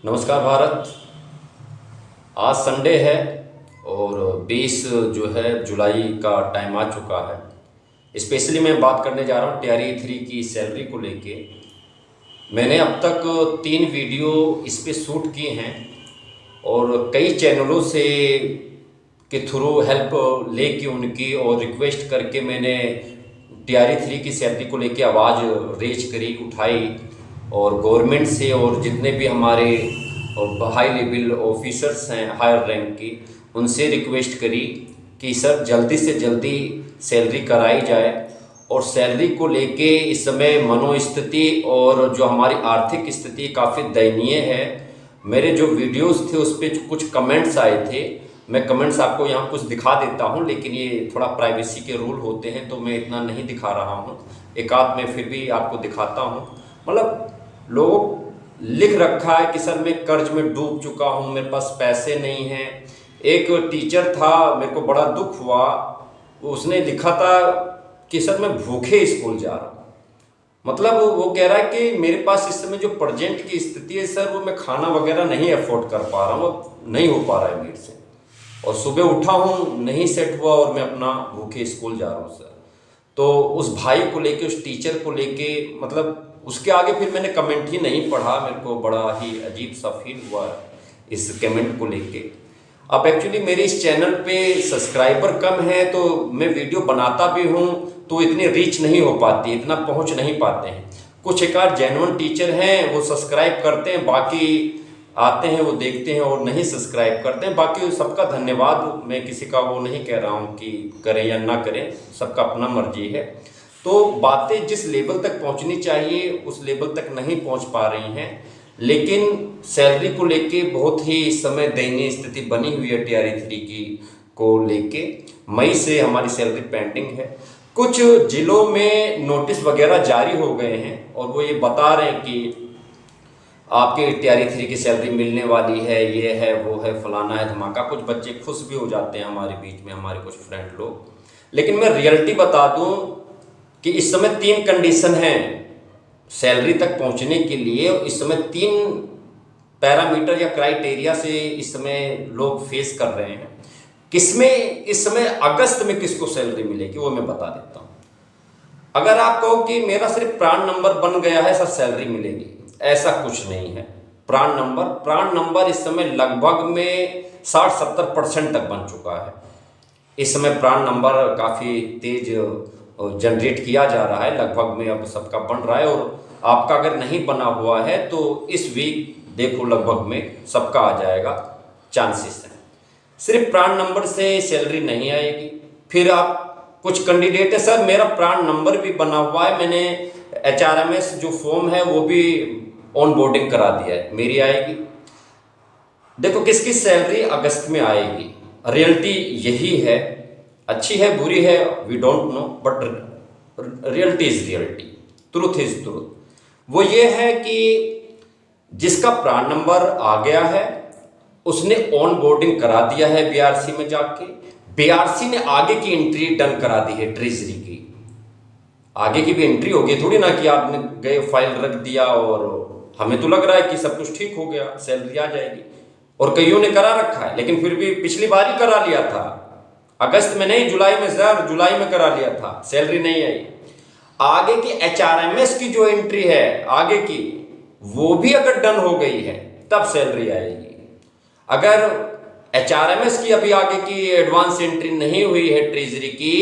नमस्कार भारत। आज संडे है और 20 जो है जुलाई का टाइम आ चुका है। स्पेशली मैं बात करने जा रहा हूँ टीआरई 3 की सैलरी को लेके। मैंने अब तक 3 वीडियो इस पे शूट किए हैं और कई चैनलों से के थ्रू हेल्प लेके उनकी और रिक्वेस्ट करके मैंने टीआरई 3 की सैलरी को लेके आवाज़ रेज करी, उठाई और गवर्नमेंट से और जितने भी हमारे हाई लेवल ऑफिसर्स हैं हायर रैंक की, उनसे रिक्वेस्ट करी कि सर जल्दी से जल्दी सैलरी कराई जाए। और सैलरी को लेके इस समय मनोस्थिति और जो हमारी आर्थिक स्थिति काफ़ी दयनीय है। मेरे जो वीडियोस थे उस पर कुछ कमेंट्स आए थे, मैं कमेंट्स आपको यहाँ कुछ दिखा देता हूँ, लेकिन ये थोड़ा प्राइवेसी के रूल होते हैं तो मैं इतना नहीं दिखा रहा हूँ। एक आध मैं फिर भी आपको दिखाता हूँ। मतलब लोग लिख रखा है कि सर मैं कर्ज में डूब चुका हूँ, मेरे पास पैसे नहीं हैं। एक टीचर था, मेरे को बड़ा दुख हुआ, उसने लिखा था कि सर मैं भूखे स्कूल जा रहा हूँ। मतलब वो कह रहा है कि मेरे पास इस समय जो प्रेजेंट की स्थिति है सर, वो मैं खाना वगैरह नहीं अफोर्ड कर पा रहा हूँ, वो नहीं हो पा रहा है मेरे से। और सुबह उठा हूँ, नहीं सेट हुआ और मैं अपना भूखे स्कूल जा रहा हूँ सर। तो उस भाई को लेके, उस टीचर को लेके, मतलब उसके आगे फिर मैंने कमेंट ही नहीं पढ़ा। मेरे को बड़ा ही अजीब सा फील हुआ इस कमेंट को लेके। अब एक्चुअली मेरे इस चैनल पे सब्सक्राइबर कम है, तो मैं वीडियो बनाता भी हूँ तो इतनी रीच नहीं हो पाती, इतना पहुँच नहीं पाते हैं। कुछ एक आध जेन्युइन टीचर हैं, वो सब्सक्राइब करते हैं, बाकी आते हैं वो देखते हैं और नहीं सब्सक्राइब करते हैं। बाकी सबका धन्यवाद, मैं किसी का वो नहीं कह रहा हूँ कि करें या ना करें, सबका अपना मर्जी है। तो बातें जिस लेवल तक पहुंचनी चाहिए उस लेवल तक नहीं पहुंच पा रही हैं। लेकिन सैलरी को लेके बहुत ही इस समय दयनीय स्थिति बनी हुई है टीआरई 3 की को लेके। मई से हमारी सैलरी पेंडिंग है। कुछ जिलों में नोटिस वगैरह जारी हो गए हैं और वो ये बता रहे हैं कि आपके टीआरई 3 की सैलरी मिलने वाली है, ये है वो है, फलाना है, धमाका। कुछ बच्चे खुश भी हो जाते हैं हमारे बीच में, हमारे कुछ फ्रेंड लोग। लेकिन मैं रियलिटी बता दूं कि इस समय 3 कंडीशन हैं सैलरी तक पहुंचने के लिए। इस समय 3 पैरामीटर या क्राइटेरिया से इस समय लोग फेस कर रहे हैं। किसमें इस समय अगस्त में किसको सैलरी मिलेगी वो मैं बता देता हूं। अगर आप कहो कि मेरा सिर्फ प्राण नंबर बन गया है सर सैलरी मिलेगी, ऐसा कुछ नहीं है। प्राण नंबर इस समय लगभग में 60-70% तक बन चुका है। इस समय प्राण नंबर काफ़ी तेज जनरेट किया जा रहा है, लगभग में अब सबका बन रहा है। और आपका अगर नहीं बना हुआ है तो इस वीक देखो लगभग में सबका आ जाएगा, चांसेस हैं। सिर्फ प्राण नंबर से सैलरी नहीं आएगी। फिर आप कुछ कैंडिडेट है सर मेरा प्राण नंबर भी बना हुआ है, मैंने HRMS जो फॉर्म है वो भी ऑन बोर्डिंग करा दिया है, मेरी आएगी। देखो किसकी सैलरी अगस्त में आएगी, रियलिटी यही है। अच्छी है बुरी है we don't know, but reality is reality, truth is truth. वो ये है कि जिसका प्राण नंबर आ गया है उसने ऑन बोर्डिंग करा दिया है बीआरसी में जाके। बीआरसी ने आगे की एंट्री डन करा दी है ट्रेजरी की। आगे की भी एंट्री होगी, थोड़ी ना कि आपने गए फाइल रख दिया और हमें तो लग रहा है कि सब कुछ ठीक हो गया, सैलरी आ जाएगी। और कईयों ने करा रखा है, लेकिन फिर भी पिछली बार ही करा लिया था, अगस्त में नहीं जुलाई में सर, जुलाई में करा लिया था, सैलरी नहीं आई। आगे की HRMS की जो एंट्री है आगे की, वो भी अगर डन हो गई है तब सैलरी आएगी। अगर HRMS की अभी आगे की एडवांस एंट्री नहीं हुई है ट्रेजरी की,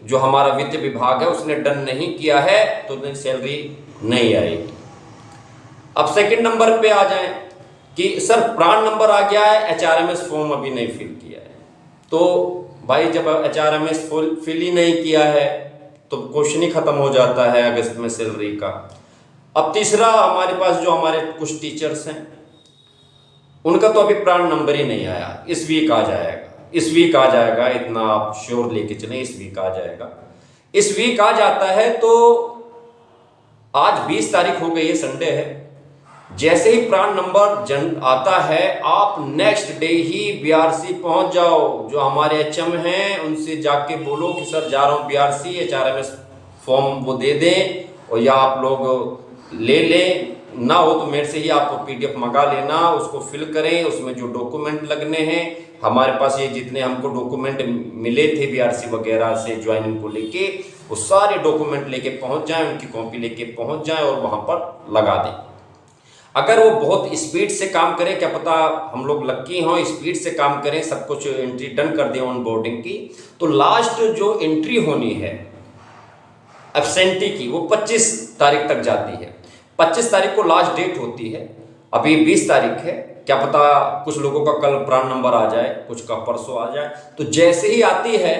जो हमारा वित्त विभाग है उसने डन नहीं किया है, तो सैलरी नहीं आएगी। अब सेकंड नंबर पे आ जाएं कि सर प्राण नंबर आ गया है, HRMS फॉर्म अभी नहीं फिल किया है। तो भाई जब HRMS फिल ही नहीं किया है तो क्वेश्चन ही खत्म हो जाता है अगस्त में सैलरी का। अब तीसरा हमारे पास जो हमारे कुछ टीचर्स हैं उनका तो अभी प्राण नंबर ही नहीं आया, इस वीक आ जाएगा, इस वीक आ जाएगा, इतना आप श्योर लेके चलें, इस वीक आ जाएगा। इस वीक आ जाता है तो आज 20 तारीख हो गई है, संडे है। जैसे ही प्राण नंबर आता है आप नेक्स्ट डे ही बीआरसी पहुंच जाओ। जो हमारे HM हैं उनसे जाके बोलो कि सर जा रहा हूँ बीआरसी, HRMS फॉर्म वो दे दें और या आप लोग ले लें ना हो तो मेरे से ही आप PDF मंगा लेना, उसको फिल करें, उसमें जो डॉक्यूमेंट लगने हैं, हमारे पास ये जितने हमको डॉक्यूमेंट मिले थे BRC वगैरह से ज्वाइनिंग को लेके, वो सारे डॉक्यूमेंट लेके पहुंच जाएं, उनकी कॉपी लेके पहुंच जाएं और वहां पर लगा दें। अगर वो बहुत स्पीड से काम करें, क्या पता हम लोग लक्की हों, स्पीड से काम करें, सब कुछ एंट्री डन कर दें ऑन बोर्डिंग की, तो लास्ट जो एंट्री होनी है एब्सेंटी की वो 25 तारीख तक जाती है। 25 तारीख को लास्ट डेट होती है, अभी 20 तारीख है, क्या पता कुछ लोगों का कल प्राण नंबर आ जाए, कुछ का परसों आ जाए। तो जैसे ही आती है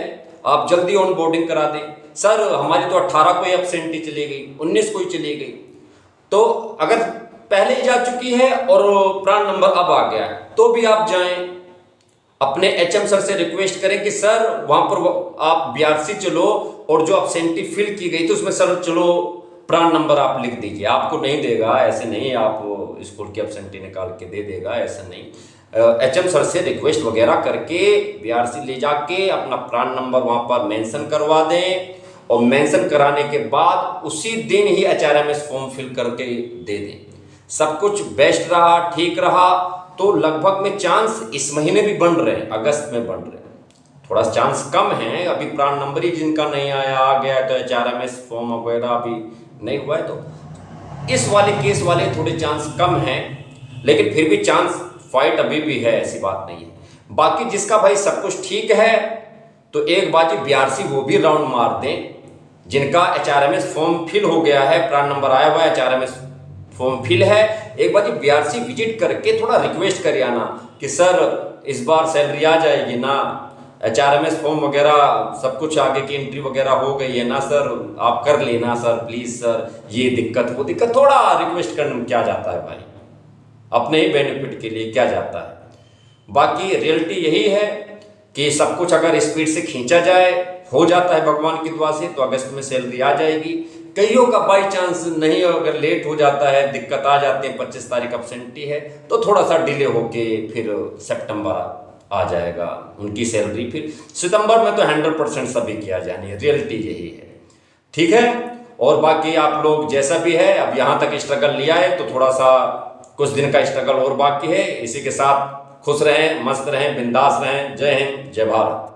आप जल्दी ऑन बोर्डिंग करा दें। सर हमारी तो 18 को ही एब्सेंटी चली गई, 19 को ही चली गई, तो अगर पहले ही जा चुकी है और प्राण नंबर अब आ गया है तो भी आप जाएं, अपने HM सर से रिक्वेस्ट करें कि सर वहां पर आप BRC चलो और जो एब्सेंटी फिल की गई थी उसमें सर चलो प्राण नंबर आप लिख दीजिए। आपको नहीं देगा, ऐसे नहीं आप स्कूल की एब्सेंटी निकाल के दे देगा, ऐसा नहीं। HM सर से रिक्वेस्ट वगैरह करके BRC ले जाके अपना प्राण नंबर वहां पर मेंशन करवा दें और मेंशन कराने के बाद उसी दिन ही HRMS फॉर्म फिल करके दे दें। सब कुछ बेस्ट रहा, ठीक रहा, तो लगभग में चांस इस महीने भी बन रहे हैं, अगस्त में बन रहे हैं। थोड़ा चांस कम है, अभी प्राण नंबर ही जिनका नहीं आया आ गया है, तो HRMS फॉर्म वगैरह अभी नहीं हुआ है, तो इस वाले केस वाले थोड़े चांस कम हैं, लेकिन फिर भी चांस फाइट अभी भी है, ऐसी बात नहीं है। बाकी जिसका भाई सब कुछ ठीक है तो एक बाजी BRC वो भी राउंड मार दें। जिनका HRMS फॉर्म फिल हो गया है, प्राण नंबर आया हुआ है, HRMS फॉर्म फिल है, एक बार BRC विजिट करके थोड़ा रिक्वेस्ट कर आना कि सर इस बार सैलरी आ जाएगी ना, HRMS फॉर्म वगैरह सब कुछ आगे की एंट्री वगैरह हो गई है ना सर, आप कर लेना सर प्लीज सर, ये दिक्कत वो दिक्कत, थोड़ा रिक्वेस्ट करने में क्या जाता है भाई, अपने ही बेनिफिट के लिए क्या जाता है। बाकी रियलिटी यही है कि सब कुछ अगर स्पीड से खींचा जाए, हो जाता है भगवान की दुआ से, तो अगस्त में सैलरी आ जाएगी। कईयों का बाई चांस नहीं, अगर लेट हो जाता है, दिक्कत आ जाती है, 25 तारीख एब्सेंटी है, तो थोड़ा सा डिले होके फिर सितंबर आ जाएगा उनकी सैलरी। फिर सितंबर में तो 100% सभी किया जानी है, रियलिटी यही है, ठीक है। और बाकी आप लोग जैसा भी है, अब यहाँ तक स्ट्रगल लिया है तो थोड़ा सा कुछ दिन का स्ट्रगल और बाकी है। इसी के साथ खुश रहें, मस्त रहें, बिंदास रहें। जय हिंद, जय भारत।